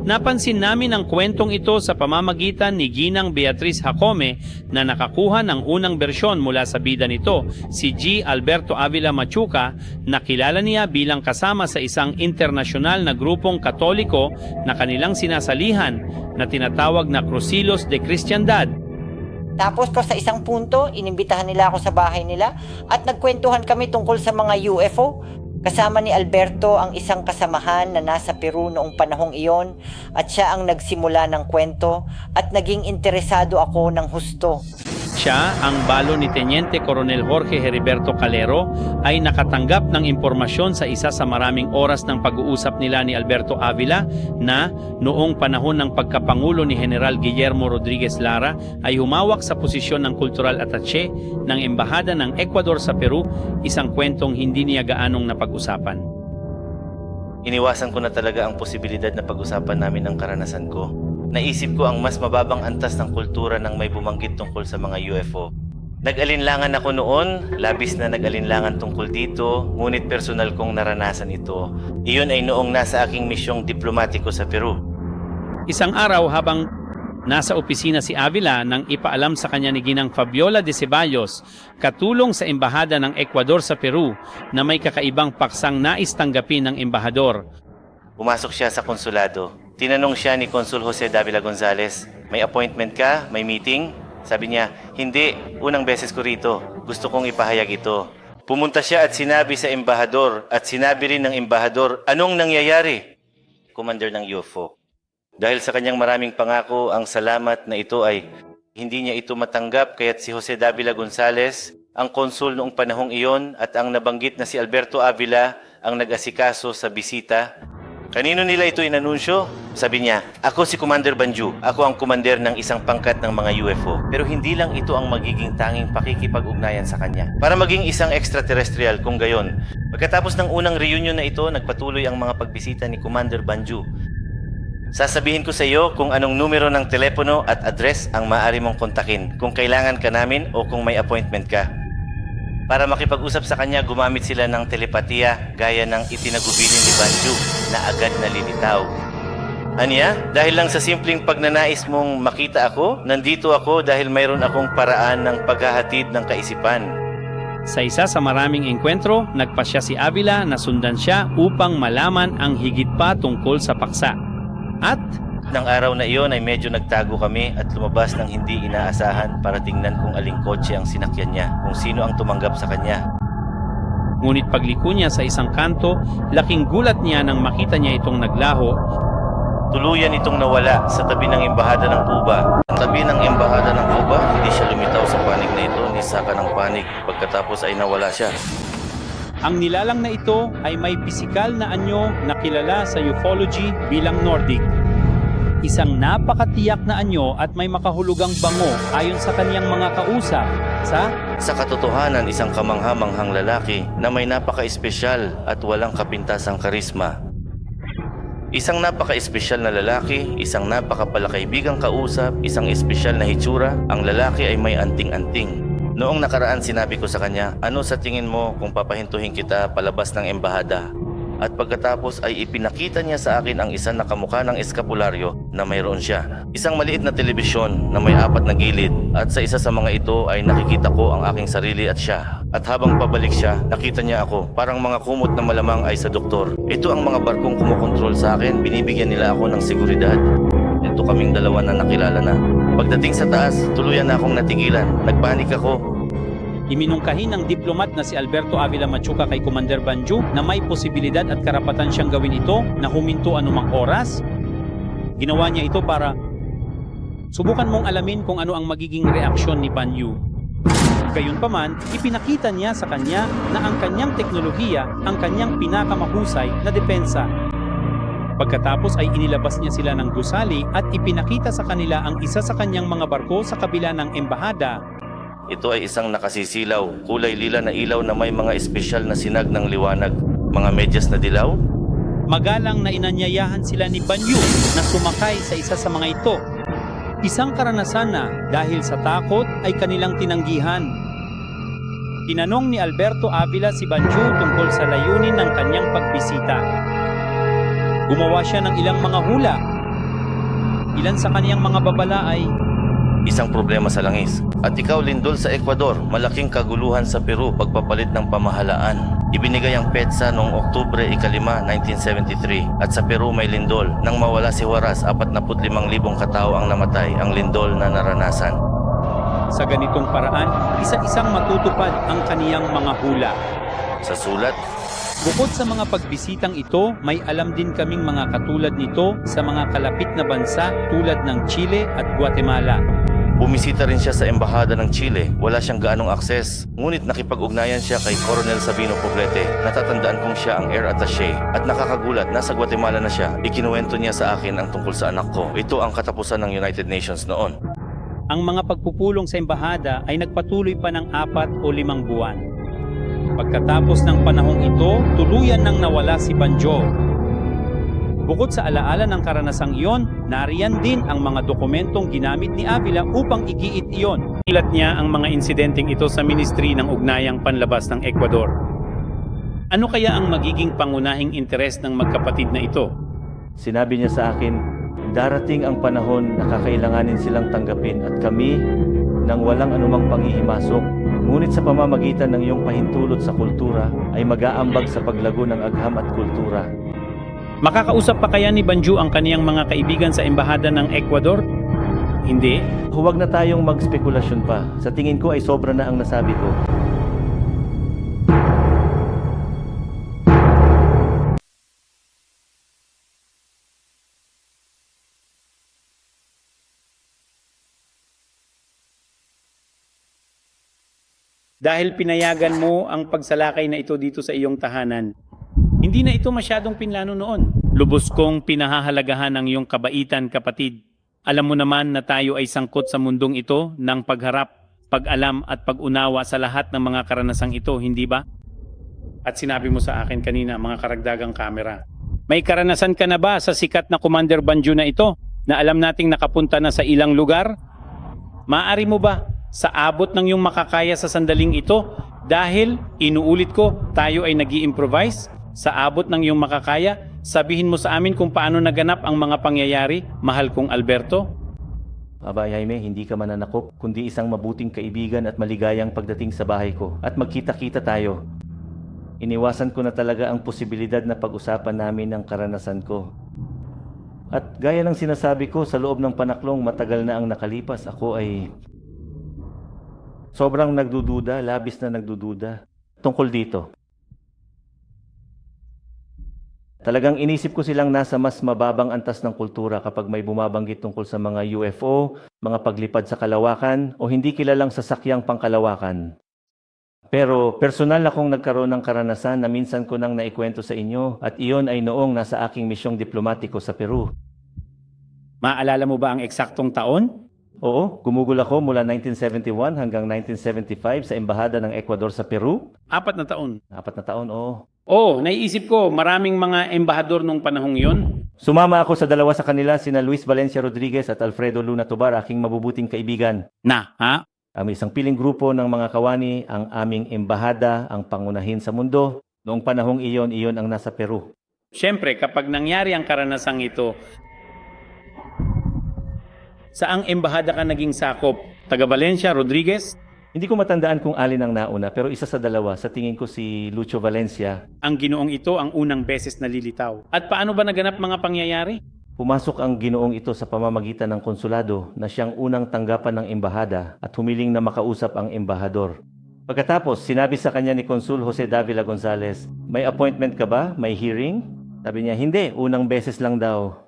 Napansin namin ang kwentong ito sa pamamagitan ni Ginang Beatriz Jacome na nakakuha ng unang bersyon mula sa bida nito, si G. Alberto Avila Machuca, na kilala niya bilang kasama sa isang internasyonal na grupong Katoliko na kanilang sinasalihan na tinatawag na Crucilos de Cristiandad. Tapos po sa isang punto, inimbitahan nila ako sa bahay nila at nagkwentuhan kami tungkol sa mga UFO. Kasama ni Alberto ang isang kasamahan na nasa Peru noong panahong iyon at siya ang nagsimula ng kwento at naging interesado ako ng husto. Siya, ang balo ni Teniente Coronel Jorge Heriberto Calero, ay nakatanggap ng impormasyon sa isa sa maraming oras ng pag-uusap nila ni Alberto Avila na noong panahon ng pagkapangulo ni General Guillermo Rodriguez Lara ay humawak sa posisyon ng Cultural Attaché ng Embahada ng Ecuador sa Peru, isang kwentong hindi niya gaanong napag-usapan. Iniwasan ko na talaga ang posibilidad na pag-usapan namin ang karanasan ko. Naisip ko ang mas mababang antas ng kultura nang may bumanggit tungkol sa mga UFO. Nag-alinlangan ako noon, labis na nag-alinlangan tungkol dito, ngunit personal kong naranasan ito. Iyon ay noong nasa aking misyong diplomatiko sa Peru. Isang araw habang nasa opisina si Avila nang ipaalam sa kanya ni Ginang Fabiola de Ceballos, katulong sa Embahada ng Ecuador sa Peru, na may kakaibang paksang nais tanggapin ng embahador. Pumasok siya sa konsulado. Tinanong siya ni Consul Jose Davila Gonzales, "May appointment ka? May meeting?" Sabi niya, "Hindi, unang beses ko rito. Gusto kong ipahayag ito." Pumunta siya at sinabi sa embahador at sinabi rin ng embahador, "Anong nangyayari?" Commander ng UFO. Dahil sa kanyang maraming pangako, ang salamat na ito ay hindi niya ito matanggap, kaya't si Jose Davila Gonzales, ang konsul noong panahong iyon, at ang nabanggit na si Alberto Avila ang nag-asikaso sa bisita. Kanino nila ito inanunsyo? Sabi niya, "Ako si Commander Banju. Ako ang commander ng isang pangkat ng mga UFO." Pero hindi lang ito ang magiging tanging pakikipag-ugnayan sa kanya. Para maging isang extraterrestrial kung gayon. Pagkatapos ng unang reunion na ito, nagpatuloy ang mga pagbisita ni Commander Banju. "Sasabihin ko sa iyo kung anong numero ng telepono at address ang maaari mong kontakin kung kailangan ka namin o kung may appointment ka." Para makipag-usap sa kanya, gumamit sila ng telepatiya gaya ng itinagubilin ni Banju na agad nalilitaw. Aniya, dahil lang sa simpleng pagnanais mong makita ako, nandito ako dahil mayroon akong paraan ng paghahatid ng kaisipan. Sa isa sa maraming engkwentro, nagpasya si Avila na sundan siya upang malaman ang higit pa tungkol sa paksa. At Nang araw na iyon ay medyo nagtago kami at lumabas ng hindi inaasahan para tingnan kung aling kotse ang sinakyan niya, kung sino ang tumanggap sa kanya. ngunit pagliko niya sa isang kanto, laking gulat niya nang makita niya itong naglaho. Tuluyan itong nawala sa tabi ng Embahada ng Cuba. Sa tabi ng Embahada ng Cuba, hindi siya lumitaw sa panig na ito ni saka ng panig. Pagkatapos ay nawala siya. Ang nilalang na ito ay may pisikal na anyo na kilala sa ufology bilang Nordic. Isang napakatiyak na anyo at may makahulugang bango ayon sa kaniyang mga kausap Sa katotohanan, isang kamangha-manghang lalaki na may napaka-espesyal at walang kapintasang karisma. Isang napaka-espesyal na lalaki, isang napakapalakaibigang kausap, isang espesyal na hitsura. Ang lalaki ay may anting-anting. Noong nakaraan sinabi ko sa kanya, ano sa tingin mo kung papahintuhin kita palabas ng embahada? At pagkatapos ay ipinakita niya sa akin ang isang nakamukha ng eskapularyo na mayroon siya. Isang maliit na telebisyon na may 4 na gilid at sa isa sa mga ito ay nakikita ko ang aking sarili at siya. At habang pabalik siya, nakita niya ako parang mga kumot na malamang ay sa doktor. Ito ang mga barkong kumokontrol sa akin, binibigyan nila ako ng seguridad. Ito kaming dalawa na nakilala na. Pagdating sa taas, tuluyan na akong natigilan. Nagpanik ako. Iminungkahi ng diplomat na si Alberto Avila Machuca kay Commander Banju na may posibilidad at karapatan siyang gawin ito na huminto anumang oras. Ginawa niya ito para subukan mong alamin kung ano ang magiging reaksyon ni Banju. Gayunpaman, ipinakita niya sa kanya na ang kanyang teknolohiya ang kanyang pinakamahusay na depensa. Pagkatapos ay inilabas niya sila ng gusali at ipinakita sa kanila ang isa sa kanyang mga barko sa kabila ng embahada. Ito ay isang nakasisilaw, kulay lila na ilaw na may mga espesyal na sinag ng liwanag. Mga medyas na dilaw. Magalang na inanyayahan sila ni Banju na sumakay sa isa sa mga ito. Isang karanasan na dahil sa takot ay kanilang tinanggihan. Tinanong ni Alberto Avila si Banju tungkol sa layunin ng kanyang pagbisita. Gumawa siya ng ilang mga hula. Ilan sa kaniyang mga babala ay Isang problema sa langis. At ikaw, lindol sa Ecuador, malaking kaguluhan sa Peru pagpapalit ng pamahalaan. Ibinigay ang petsa noong Oktubre 5, 1973 at sa Peru may lindol. Nang mawala si Juarez, 45,000 katao ang namatay, ang lindol na naranasan. sa ganitong paraan, isa-isang matutupad ang kaniyang mga hula. Sa sulat, Bukod sa mga pagbisitang ito, may alam din kaming mga katulad nito sa mga kalapit na bansa tulad ng Chile at Guatemala. bumisita rin siya sa Embahada ng Chile. Wala siyang gaanong akses, ngunit nakipag-ugnayan siya kay Coronel Sabino Poblete. Natatandaan kong siya ang air attaché at nakakagulat, nasa Guatemala na siya. Ikinuwento niya sa akin ang tungkol sa anak ko. Ito ang katapusan ng United Nations noon. Ang mga pagpupulong sa embahada ay nagpatuloy pa ng 4 o 5 buwan. Pagkatapos ng panahong ito, tuluyan nang nawala si Banjo. Bukod sa alaala ng karanasang iyon, nariyan din ang mga dokumentong ginamit ni Avila upang igiit iyon. Ilat niya ang mga insidenteng ito sa Ministry ng Ugnayang Panlabas ng Ecuador. Ano kaya ang magiging pangunahing interes ng magkapatid na ito? Sinabi niya sa akin, darating ang panahon na kakailanganin silang tanggapin at kami nang walang anumang panghihimasok. Ngunit sa pamamagitan ng iyong pahintulot sa kultura ay mag-aambag sa paglago ng agham at kultura. Makakausap pa kaya ni Banjo ang kaniyang mga kaibigan sa embahada ng Ecuador? Hindi. Huwag na tayong magspekulasyon pa. Sa tingin ko ay sobra na ang nasabi ko. Dahil pinayagan mo ang pagsalakay na ito dito sa iyong tahanan, hindi na ito masyadong pinlano noon. Lubos kong pinahahalagahan ang iyong kabaitan, kapatid. Alam mo naman na tayo ay sangkot sa mundong ito ng pagharap, pag-alam at pag-unawa sa lahat ng mga karanasang ito, hindi ba? At sinabi mo sa akin kanina, mga karagdagang kamera. May karanasan ka na ba sa sikat na Commander Banjo na ito, na alam nating nakapunta na sa ilang lugar? Maaari mo ba sa abot ng iyong makakaya sa sandaling ito, dahil, inuulit ko, tayo ay nag-i-improvise, sa abot ng iyong makakaya, sabihin mo sa amin kung paano naganap ang mga pangyayari, mahal kong Alberto? Aba, Jaime, hindi ka mananakop, kundi isang mabuting kaibigan at maligayang pagdating sa bahay ko. At magkita-kita tayo. Iniwasan ko na talaga ang posibilidad na pag-usapan namin ang karanasan ko. At gaya ng sinasabi ko, sa loob ng panaklong matagal na ang nakalipas, ako ay sobrang nagdududa, labis na nagdududa tungkol dito. Talagang inisip ko silang nasa mas mababang antas ng kultura kapag may bumabanggit tungkol sa mga UFO, mga paglipad sa kalawakan, o hindi kilalang sasakyang pangkalawakan. Pero personal akong nagkaroon ng karanasan na minsan ko nang naikwento sa inyo at iyon ay noong nasa aking misyong diplomatiko sa Peru. Maalala mo ba ang eksaktong taon? Oo, gumugol ako mula 1971 hanggang 1975 sa Embahada ng Ecuador sa Peru. 4 na taon. 4 na taon, oo. Oh, naiisip ko, maraming mga embahador nung panahong yon. Sumama ako sa dalawa sa kanila, sina Luis Valencia Rodriguez at Alfredo Luna Tobar, aking mabubuting kaibigan. Ha? May isang piling grupo ng mga kawani, ang aming embahada, ang pangunahin sa mundo. Noong panahong iyon ang nasa Peru. Siyempre, kapag nangyari ang karanasang ito, saang embahada ka naging sakop? Taga Valencia, Rodriguez? Hindi ko matandaan kung alin ang nauna, pero isa sa dalawa, sa tingin ko si Lucio Valencia. Ang ginoong ito ang unang beses na lilitaw. At paano ba naganap mga pangyayari? Pumasok ang ginoong ito sa pamamagitan ng konsulado na siyang unang tanggapan ng embahada at humiling na makausap ang embahador. Pagkatapos, sinabi sa kanya ni Consul Jose Davila Gonzales, "May appointment ka ba? May hearing?" Sabi niya, "Hindi, unang beses lang daw."